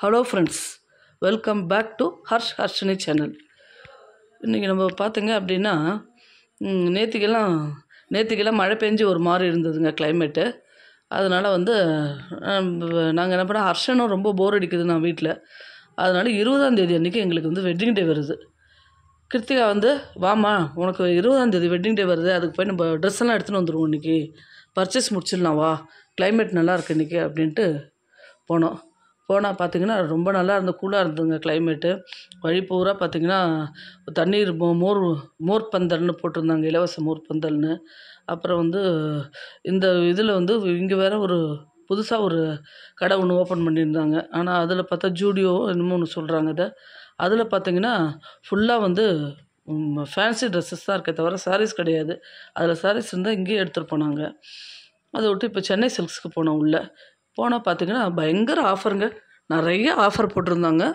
Hello friends, welcome back to Harshini channel. இன்றைக்கி நம்ம பார்த்தீங்க அப்படின்னா நேற்றுக்கெல்லாம் மழை பெஞ்சு ஒரு மாதிரி இருந்ததுங்க கிளைமேட்டு. அதனால் நாங்கள் என்ன பண்ணோம், ஹர்ஷனும் ரொம்ப போர் அடிக்குது நான் வீட்டில். அதனால் 20ஆம் தேதி அன்றைக்கி எங்களுக்கு வெட்டிங் டே வருது. கிருத்திகா வாம்மா உனக்கு 20ஆம் தேதி வெட்டிங் டே வருது, அதுக்கு போய் நம்ம ட்ரெஸ் எல்லாம் எடுத்துகிட்டு வந்துடுவோம், இன்றைக்கி பர்ச்சேஸ் முடிச்சிடலாம் வா, கிளைமேட் நல்லா இருக்குது இன்றைக்கி அப்படின்ட்டு போனால் பார்த்திங்கன்னா ரொம்ப நல்லா கூலாக இருந்ததுங்க கிளைமேட்டு. வழி பூரா பார்த்திங்கன்னா தண்ணீர் மோர் பந்தல்னு போட்டிருந்தாங்க, இலவச மோர் பந்தல்னு. அப்புறம் இந்த இதில் இங்கே வேறு புதுசாக ஒரு கடை ஒன்று ஓப்பன் பண்ணியிருந்தாங்க. ஆனால் அதில் பார்த்தா ஜூடியோ என்னமோ ஒன்று சொல்கிறாங்க. அதில் பார்த்திங்கன்னா ஃபுல்லாக ஃபேன்சி ட்ரெஸ்ஸஸ் தான் இருக்கே தவிர சாரீஸ் கிடையாது. அதில் சாரீஸ் இருந்தால் இங்கேயே எடுத்துகிட்டு போனாங்க. அதை விட்டு இப்போ சென்னை சில்க்ஸ்க்கு போனோம். போனால் பார்த்திங்கன்னா பயங்கர ஆஃபருங்க, நிறைய ஆஃபர் போட்டிருந்தாங்க.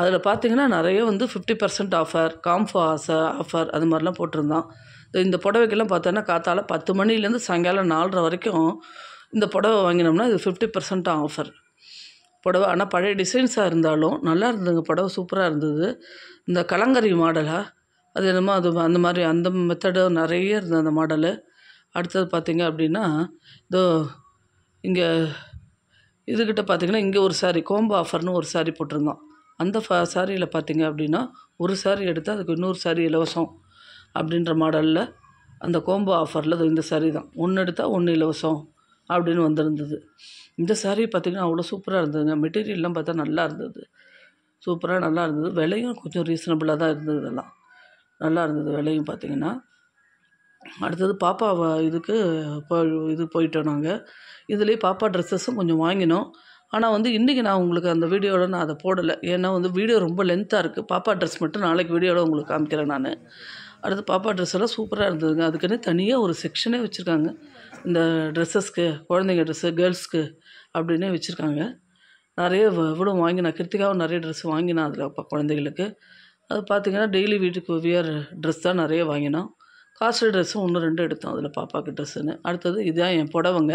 அதில் பார்த்திங்கன்னா நிறைய 50% ஆஃபர், காம்ஃபோ ஆஃபர் அது மாதிரிலாம் போட்டிருந்தான். இந்த புடவைக்கெல்லாம் பார்த்தோன்னா காத்தால 10 மணிலேருந்து சாயங்காலம் 4:30 வரைக்கும் இந்த புடவை வாங்கினோம்னா இது 50% ஆஃபர் புடவை. ஆனால் பழைய டிசைன்ஸாக இருந்தாலும் நல்லா இருந்ததுங்க, புடவை சூப்பராக இருந்தது. இந்த கலங்கரி மாடலாக அது என்னமோ அந்த மாதிரி அந்த மெத்தடு நிறைய இருந்தது அந்த மாடலு. அடுத்தது பார்த்திங்க அப்படின்னா இங்கே இதுக்கிட்ட பார்த்திங்கன்னா இங்கே ஒரு சாரீ கோம்போ ஆஃபர்னு ஒரு சாரீ போட்டிருந்தோம். அந்த சாரியில் பார்த்திங்க அப்படின்னா ஒரு சாரீ எடுத்தால் அதுக்கு இன்னொரு சாரீ இலவசம் அப்படின்ற மாடலில் அந்த கோம்போ ஆஃபரில் இந்த சாரீ தான், ஒன்று எடுத்தால் ஒன்று இலவசம் அப்படின்னு வந்திருந்தது. இந்த சாரீ பார்த்திங்கன்னா அவ்வளோ சூப்பராக இருந்ததுங்க. மெட்டீரியல்லாம் பார்த்தா நல்லா இருந்தது, சூப்பராக நல்லா இருந்தது. விலையும் கொஞ்சம் ரீசனபிளாக தான் இருந்தது, இதெல்லாம் நல்லா இருந்தது விலையும் பார்த்திங்கன்னா. அடுத்தது பாப்பா இதுக்கு போயிட்டோம் நாங்கள். இதுலேயே பாப்பா ட்ரெஸ்ஸஸும் கொஞ்சம் வாங்கினோம். ஆனால் இன்றைக்கி நான் உங்களுக்கு அந்த வீடியோவில் நான் அதை போடலை, ஏன்னா வீடியோ ரொம்ப லென்த்தாக இருக்குது. பாப்பா ட்ரெஸ் மட்டும் நாளைக்கு வீடியோவில் உங்களுக்கு காமிக்கிறேன் நான். அடுத்து பாப்பா ட்ரெஸ் எல்லாம் சூப்பராக இருந்ததுங்க. அதுக்குன்னு தனியாக ஒரு செக்ஷனே வச்சுருக்காங்க, இந்த ட்ரெஸ்ஸஸ்க்கு, குழந்தைங்க ட்ரெஸ்ஸு, கேர்ள்ஸ்க்கு அப்படின்னே வச்சுருக்காங்க. நிறைய இவ்வளோ வாங்கினா, கிருத்திகாவும் நிறைய ட்ரெஸ் வாங்கினா அதில் குழந்தைகளுக்கு. அது பார்த்திங்கன்னா டெய்லி வீட்டுக்கு வியர் ட்ரெஸ் தான் நிறைய வாங்கினோம். காஸ்ட்லி ட்ரெஸ்ஸும் 1-2 எடுத்தோம் அதில் பாப்பாவுக்கு ட்ரெஸ்ஸுன்னு. அடுத்தது இதுதான் என் புடவைங்க.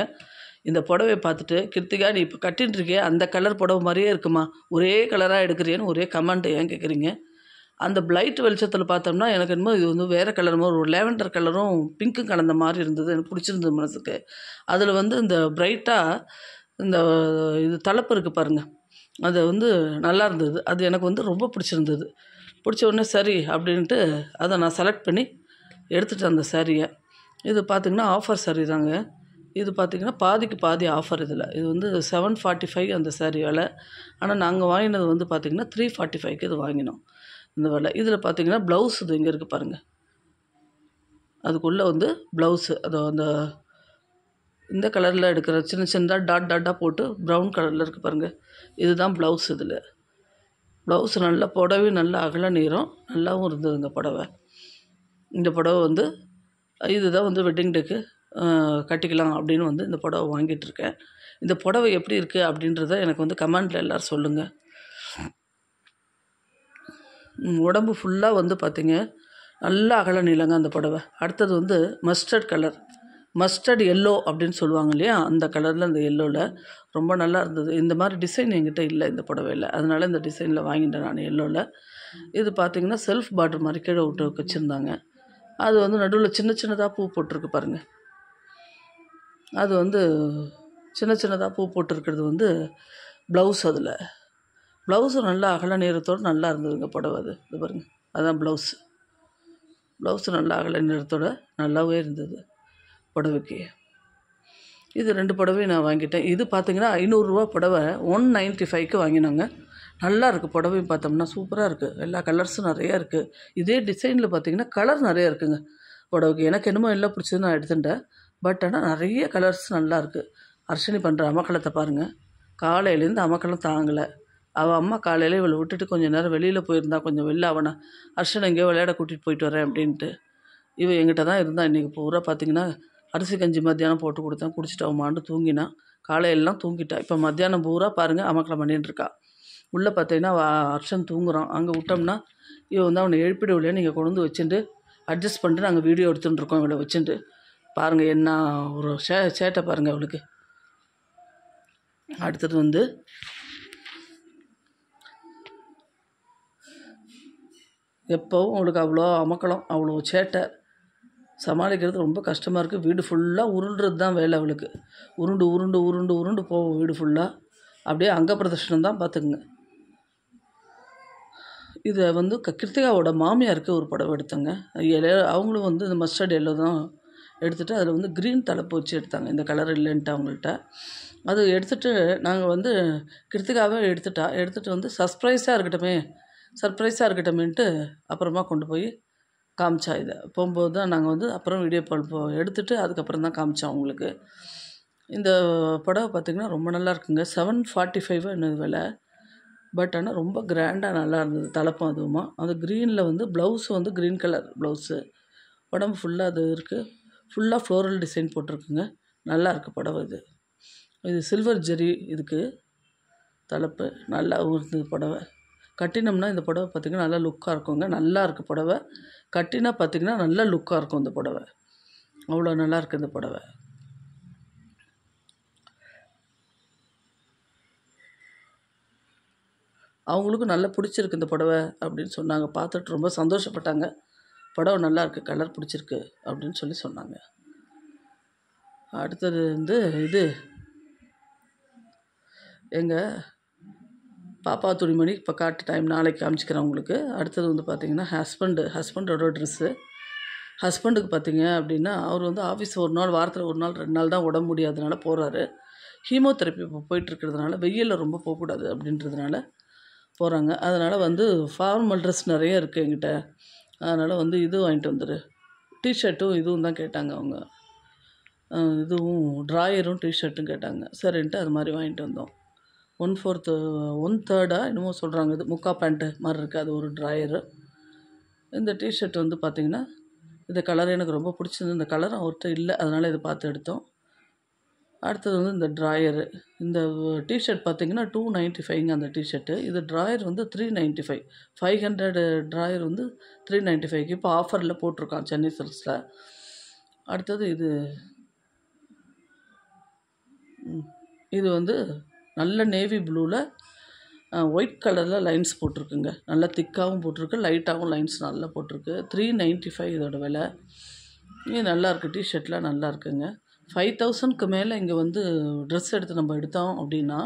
இந்த புடவையை பார்த்துட்டு கிருத்திகா நீ இப்போ கட்டின்னு இருக்கியே அந்த கலர் புடவை மாதிரியே இருக்குமா, ஒரே கலராக எடுக்கிறியேன்னு ஒரே கமெண்ட் ஏன் கேட்குறீங்க. அந்த பிளைட் வெளிச்சத்தில் பார்த்தோம்னா எனக்கு என்னமோ இது வேறு கலர் மாதிரி, ஒரு லேவெண்டர் கலரும் பிங்க்கும் கலந்த மாதிரி இருந்தது, எனக்கு பிடிச்சிருந்தது மனசுக்கு. அதில் இந்த பிரைட்டாக இந்த இது தலைப்பு இருக்குது பாருங்கள், அது நல்லா இருந்தது. அது எனக்கு ரொம்ப பிடிச்சிருந்தது. பிடிச்ச உடனே சரி அப்படின்ட்டு அதை நான் செலக்ட் பண்ணி எடுத்துகிட்டு அந்த சாரியை. இது பார்த்திங்கன்னா ஆஃபர் சாரி தாங்க. இது பார்த்திங்கன்னா பாதிக்கு பாதி ஆஃபர். இது 745 அந்த சாரி விலை. ஆனால் நாங்கள் வாங்கினது பார்த்திங்கன்னா 345க்கு இது வாங்கினோம் இந்த விலை. இதில் பார்த்திங்கன்னா ப்ளவுஸ் இது இங்கே இருக்குது பாருங்கள், அதுக்குள்ளே ப்ளவுஸு அது இந்த கலரில் எடுக்கிற சின்னதாக டாட்டாக போட்டு ப்ரௌன் கலரில் இருக்குது பாருங்கள், இதுதான் ப்ளவுஸ். இதில் ப்ளவுஸ் நல்லா புடவை நல்லா அகல நீரம் நல்லாவும் இருந்ததுங்க புடவை. இந்த புடவை இதுதான் வெட்டிங் டேக்கு கட்டிக்கலாம் அப்படின்னு இந்த புடவை வாங்கிட்டுருக்கேன். இந்த புடவை எப்படி இருக்குது அப்படின்றத எனக்கு கமெண்டில் எல்லோரும் சொல்லுங்கள். உடம்பு ஃபுல்லாக பார்த்திங்க நல்லா அகல நீளங்க அந்த புடவை. அடுத்தது மஸ்டர்ட் கலர், மஸ்டர்ட் எல்லோ அப்படின்னு சொல்லுவாங்க இல்லையா, அந்த கலரில் அந்த எல்லோவில் ரொம்ப நல்லா இருந்தது. இந்த மாதிரி டிசைன் என்கிட்ட இல்லை இந்த புடவையில், அதனால் இந்த டிசைனில் வாங்கிட்டேன் நான் எல்லோவில். இது பார்த்திங்கன்னா செல்ஃப் பார்டர் மாதிரி கீழே விட்டு வச்சுருந்தாங்க. அது நடுவில் சின்னதாக பூ போட்டிருக்கு பாருங்கள். அது சின்னதாக பூ போட்டிருக்கிறது ப்ளவுஸ். அதில் ப்ளவுஸு நல்லா அகல நீளத்தோடு நல்லா இருந்ததுங்க புடவை. இது பாருங்கள், அதுதான் ப்ளவுஸு நல்லா அகல நீளத்தோடு நல்லாவே இருந்தது புடவைக்கு. இது 2 புடவையும் நான் வாங்கிட்டேன். இது பார்த்திங்கன்னா 500 ரூபா புடவை 195க்கு வாங்கினாங்க. நல்லா இருக்குது புடவையும், பார்த்தோம்னா சூப்பராக இருக்குது, எல்லா கலர்ஸும் நிறையா இருக்குது. இதே டிசைனில் பார்த்திங்கன்னா கலர் நிறையா இருக்குதுங்க புடவைக்கு. எனக்கு என்னமோ எல்லாம் பிடிச்சது நான் எடுத்துட்டேன். பட் ஆனால் நிறைய கலர்ஸ் நல்லா இருக்குது. ஹர்ஷினி பண்ணுற அமக்கலத்தை பாருங்கள், காலையிலேருந்து அமக்கலம் தாங்கலை. அவள் அம்மா காலையில் இவளை விட்டுட்டு கொஞ்சம் நேரம் வெளியில் போயிருந்தா, கொஞ்சம் வெளில அவனை ஹர்ஷனை எங்கேயோ விளையாட கூட்டிகிட்டு போயிட்டு வரேன் அப்படின்ட்டு. இவன் எங்கிட்ட தான் இருந்தான் இன்றைக்கி பூரா. பார்த்திங்கன்னா அரிசி கஞ்சி மத்தியானம் போட்டு கொடுத்தேன், குடிச்சிட்டு அவன் மாண்டு தூங்கினான். காலையிலலாம் தூங்கிட்டா. இப்போ மத்தியானம் பூரா பாருங்கள் அமக்கலம் பண்ணின்னு இருக்கா. உள்ளே பார்த்தீங்கன்னா ஹர்ஷன் தூங்குறான். அங்கே விட்டோம்னா இவன் அவனை எழுப்பிடவில்லையே, நீங்கள் கொண்டு வச்சுட்டு அட்ஜஸ்ட் பண்ணிட்டு நாங்கள் வீடியோ எடுத்துகிட்டு இருக்கோம் இவளை வச்சுட்டு. பாருங்கள் என்ன ஒரு சேட்டை பாருங்கள் அவளுக்கு. அடுத்தது எப்போவும் அவளுக்கு அவ்வளோ அமக்கலம், அவ்வளோ சேட்டை, சமாளிக்கிறது ரொம்ப கஷ்டமாக இருக்குது. வீடு ஃபுல்லாக உருண்டுறது தான் வேலை அவளுக்கு. உருண்டு உருண்டு உருண்டு உருண்டு போகும் வீடு ஃபுல்லாக. அப்படியே அங்க பிரதர்ஷனம் தான் பார்த்துக்குங்க. இதை வந்து கிருத்திகாவோட மாமியாருக்கு ஒரு புடவை எடுத்தேங்க. அவங்களும் வந்து இந்த மஸ்டர்ட் எல்லோ தான் எடுத்துகிட்டு அதில் வந்து க்ரீன் தலைப்பு வச்சு எடுத்தாங்க. இந்த கலர் இல்லைன்ட்டு அவங்கள்ட்ட அது எடுத்துகிட்டு நாங்கள் வந்து கிருத்திகாவே எடுத்துகிட்டு வந்து சர்ப்ரைஸாக இருக்கட்டுமேன்ட்டு அப்புறமா கொண்டு போய் காமிச்சா. இதை போகும்போது தான் நாங்கள் வந்து அப்புறம் வீடியோ கால் எடுத்துகிட்டு அதுக்கப்புறம் தான் காமிச்சோம் அவங்களுக்கு. இந்த புடவை பார்த்திங்கன்னா ரொம்ப நல்லா இருக்குங்க. 745 என்னது விலை. பட் ஆனால் ரொம்ப கிராண்டாக நல்லா இருந்தது. தலைப்பும் அதுவுமா அது க்ரீனில் வந்து ப்ளவுஸு வந்து க்ரீன் கலர் ப்ளவுஸு. உடம்பு ஃபுல்லாக அது இருக்குது. ஃபுல்லாக ஃப்ளோரல் டிசைன் போட்டிருக்குங்க. நல்லா இருக்குது புடவை இது. இது சில்வர் ஜெரி இதுக்கு தலைப்பு. நல்லா இருந்தது புடவை. கட்டினோம்னா இந்த புடவை பார்த்திங்கன்னா நல்லா லுக்காக இருக்குங்க. நல்லா இருக்குது புடவை. கட்டினா பார்த்திங்கன்னா நல்லா லுக்காக இருக்கும் இந்த புடவை. அவ்வளோ நல்லா இருக்குது இந்த புடவை. அவங்களுக்கும் நல்லா பிடிச்சிருக்கு இந்த புடவை அப்படின்னு சொன்னாங்க. பார்த்துட்டு ரொம்ப சந்தோஷப்பட்டாங்க. புடவை நல்லா இருக்குது, கலர் பிடிச்சிருக்கு அப்படின்னு சொன்னாங்க. அடுத்தது வந்து இது எங்கள் பாப்பா துணிமணி இப்போ காட்டு டைம் நாளைக்கு காமிச்சிக்கிறேன் உங்களுக்கு. அடுத்தது வந்து பார்த்திங்கன்னா ஹஸ்பண்டோட ட்ரெஸ்ஸு. ஹஸ்பண்டுக்கு பார்த்திங்க அப்படின்னா அவர் வந்து ஆஃபீஸ் ஒரு நாள், வாரத்தில் ஒரு நாள் 2 நாள் தான் உடம்பு முடியாதனால போகிறாரு. ஹீமோதெரப்பி இப்போ போயிட்டுருக்கிறதுனால வெயிலில் ரொம்ப போகக்கூடாது அப்படின்றதுனால போகிறாங்க. அதனால் வந்து ஃபார்மல் ட்ரெஸ் நிறைய இருக்குது என்கிட்ட. அதனால் வந்து இது வாங்கிட்டு வந்துடு. டிஷர்ட்டும் இதுவும் தான் கேட்டாங்க அவங்க. இதுவும் ட்ராயரும் டிஷர்ட்டும் கேட்டாங்க. சரின்ட்டு அது மாதிரி வாங்கிட்டு வந்தோம். 1/3 என்னமோ சொல்கிறாங்க. இது முக்கா பேண்ட்டு மாதிரி இருக்குது. அது ஒரு ட்ராயரு. இந்த டிஷர்ட் வந்து பார்த்திங்கன்னா இந்த கலர் எனக்கு ரொம்ப பிடிச்சிருந்தது. இந்த கலர் அவர்கிட்ட இல்லை, அதனால் இதை பார்த்து எடுத்தோம். அடுத்தது வந்து இந்த ட்ராயரு. இந்த டிஷர்ட் பார்த்திங்கன்னா 295ங்க அந்த டிஷர்ட்டு. இது ட்ராயர் வந்து 395. 500 ட்ராயர் வந்து 395க்கு இப்போ ஆஃபரில் போட்டிருக்கான் சென்னை சில்க்ஸில். அடுத்தது இது வந்து நல்ல நேவி ப்ளூவில் ஒயிட் கலரில் லைன்ஸ் போட்டிருக்குங்க. நல்லா திக்காகவும் போட்டிருக்கு, லைட்டாகவும் லைன்ஸ் நல்லா போட்டிருக்கு. 395 இதோட விலை. இது நல்லாயிருக்கு. டிஷர்ட்லாம் நல்லா இருக்குங்க. 5000க்கு மேலே இங்கே வந்து ட்ரெஸ் எடுத்தோம் அப்படின்னா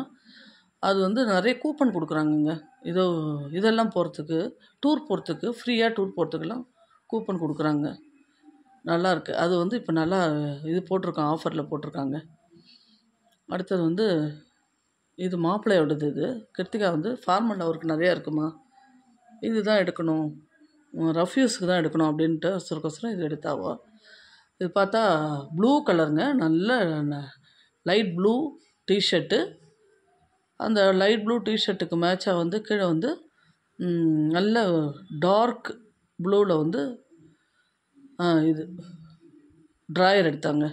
அது வந்து நிறைய கூப்பன் கொடுக்குறாங்கங்க. இதெல்லாம் போகிறதுக்கு, டூர் போகிறதுக்கு, ஃப்ரீயாக டூர் போகிறதுக்கெல்லாம் கூப்பன் கொடுக்குறாங்க. நல்லாயிருக்கு. அது வந்து இப்போ நல்லா இது போட்டிருக்காங்க, ஆஃபரில் போட்டிருக்காங்க. அடுத்தது வந்து இது மாப்பிள்ளையோடது. இது கிருத்திகா வந்து ஃபார்மல் அவருக்கு நிறையா இருக்குமா, இது தான் எடுக்கணும், ரஃப்யூஸ்க்கு தான் எடுக்கணும் அப்படின்ட்டு சொற்கொசரம் இது எடுத்தாவோ. இது பார்த்தா ப்ளூ கலருங்க. நல்ல லைட் ப்ளூ டிஷர்ட்டு. அந்த லைட் ப்ளூ டிஷர்ட்டுக்கு மேட்சாக வந்து கீழே வந்து நல்ல டார்க் ப்ளூவில் வந்து இது ட்ராயர் எடுத்தாங்க.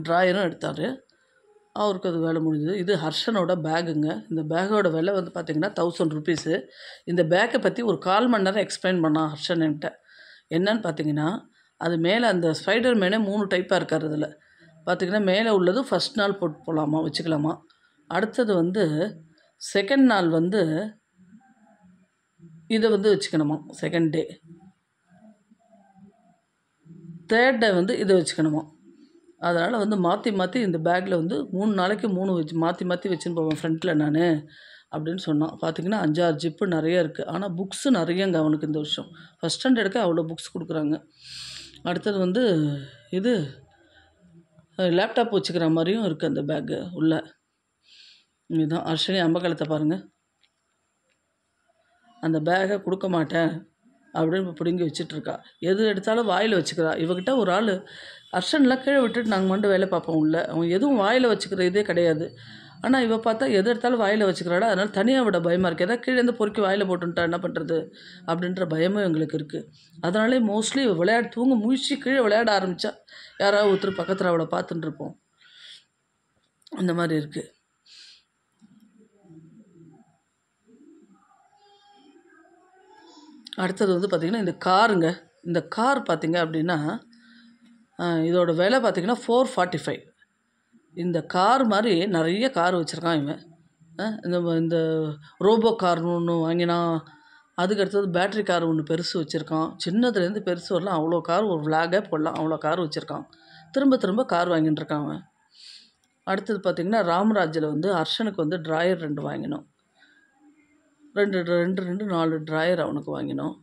ட்ராயரும் எடுத்தார். அவருக்கு அது வேலை முடிஞ்சது. இது ஹர்ஷனோட பேகுங்க. இந்த பேக்கோட விலை வந்து பார்த்திங்கன்னா 1000 ருபீஸு. இந்த பேக்கை பற்றி ஒரு 1/4 மணி நேரம் எக்ஸ்பிளைன் பண்ணான் ஹர்ஷன் என்கிட்ட. என்னன்னு பார்த்திங்கன்னா அது மேலே அந்த ஸ்பைடர் மேனே 3 டைப்பாக இருக்கார். அதில் பார்த்திங்கன்னா மேலே உள்ளது ஃபஸ்ட் நாள் போட்டு போகலாமா, வச்சுக்கலாமா. அடுத்தது வந்து செகண்ட் நாள் வந்து இதை வந்து வச்சுக்கணுமா, செகண்ட் டே. தேர்ட் டே வந்து இதை வச்சுக்கணுமா. அதனால் வந்து மாற்றி இந்த பேக்கில் வந்து 3 நாளைக்கு 3 வச்சு மாற்றி வச்சுன்னு போவேன் ஃப்ரண்ட்டில் நான் அப்படின்னு சொன்னான். பார்த்திங்கன்னா 5-6 ஜிப்பு நிறைய இருக்குது. ஆனால் புக்ஸு நிறையங்க அவனுக்கு இந்த வருஷம். ஃபஸ்ட் ஸ்டாண்டர்டுக்கு அவ்வளோ புக்ஸ் கொடுக்குறாங்க. அடுத்தது வந்து இது லேப்டாப் வச்சுக்கிற மாதிரியும் இருக்குது அந்த பேக்கு உள்ள. இதுதான் அர்ஷனி அம்பகாலத்தை பாருங்கள். அந்த பேக்கை கொடுக்க மாட்டேன் அப்படின்னு பிடுங்கி வச்சிட்ருக்கா. எது எடுத்தாலும் வாயில் வச்சுக்கிறா. இவகிட்ட ஒரு ஆள் அர்ஷன்லாம் கீழே விட்டுட்டு நாங்கள் மட்டும் வேலை பார்ப்போம் உள்ள. அவன் எதுவும் வாயில் வச்சுக்கிற இதே கிடையாது. ஆனால் இவள் பார்த்தா எது எடுத்தாலும் வாயில் வச்சுக்கிறாடா. அதனால் தனியாக விட பயமாக இருக்குது. எதாவது கீழேருந்து பொறுக்கி வாயில் போட்டுட்டா என்ன பண்ணுறது அப்படின்ற பயமும் எங்களுக்கு இருக்குது. அதனாலே மோஸ்ட்லி தூங்க முழிச்சு கீழே விளையாட ஆரம்பித்தா யாராவது ஒருத்தர் பக்கத்தில் அவளை பார்த்துட்டுருப்போம். அந்த மாதிரி இருக்குது. அடுத்தது வந்து பார்த்திங்கன்னா இந்த காருங்க. இந்த கார் பார்த்திங்க அப்படின்னா இதோட விலை பார்த்திங்கன்னா 445. இந்த கார் மாதிரி நிறைய கார் வச்சுருக்கான் இவன். இந்த ரோபோ கார்னு ஒன்று வாங்கினான். அதுக்கு அடுத்தது பேட்ரி கார் ஒன்று பெருசு வச்சுருக்கான். சின்னதுலேருந்து பெருசு வரலாம் அவ்வளோ கார் ஒரு விளாகே போடலாம் அவ்வளோ கார் வச்சுருக்கான். திரும்ப திரும்ப கார் வாங்கிட்டு இருக்கான் அவன். அடுத்தது பார்த்திங்கன்னா ராம்ராஜில் வந்து ஹர்ஷனுக்கு வந்து ட்ராயர் 2 வாங்கினோம். 4 ட்ராயர் அவனுக்கு வாங்கினோம்.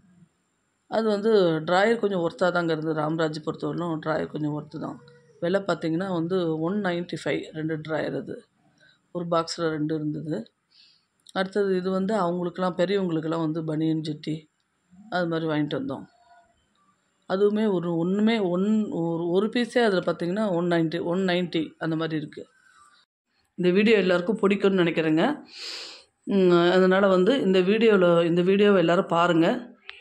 அது வந்து ட்ராயர் கொஞ்சம் ஒர்த்தாக தாங்க இருந்தது. ராம்ராஜ் பொறுத்தவரையிலும் ட்ராயர் கொஞ்சம் ஒர்த்து தான். விலை பார்த்திங்கன்னா வந்து 195 2 ட்ராயர். அது ஒரு பாக்ஸில் 2 இருந்தது. அடுத்தது இது வந்து அவங்களுக்கெல்லாம் பெரியவங்களுக்கெல்லாம் வந்து பனியன் ஜெட்டி அது மாதிரி வாங்கிட்டு வந்தோம். அதுவுமே ஒரு பீஸே அதில் பார்த்திங்கன்னா 190 அந்த மாதிரி இருக்குது. இந்த வீடியோ எல்லாருக்கும் பிடிக்கும்னு நினைக்கிறேங்க. அதனால் வந்து இந்த வீடியோவை எல்லோரும் பாருங்கள்.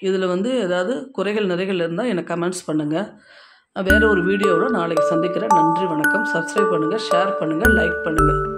இதில் வந்து ஏதாவது குறைகள் நிறைகள் இருந்தால் எனக்கு கமெண்ட்ஸ் பண்ணுங்கள். வேறு ஒரு வீடியோவில் நாளைக்கு சந்திக்கிறேன். நன்றி, வணக்கம். சப்ஸ்கிரைப் பண்ணுங்கள், ஷேர் பண்ணுங்கள், லைக் பண்ணுங்கள்.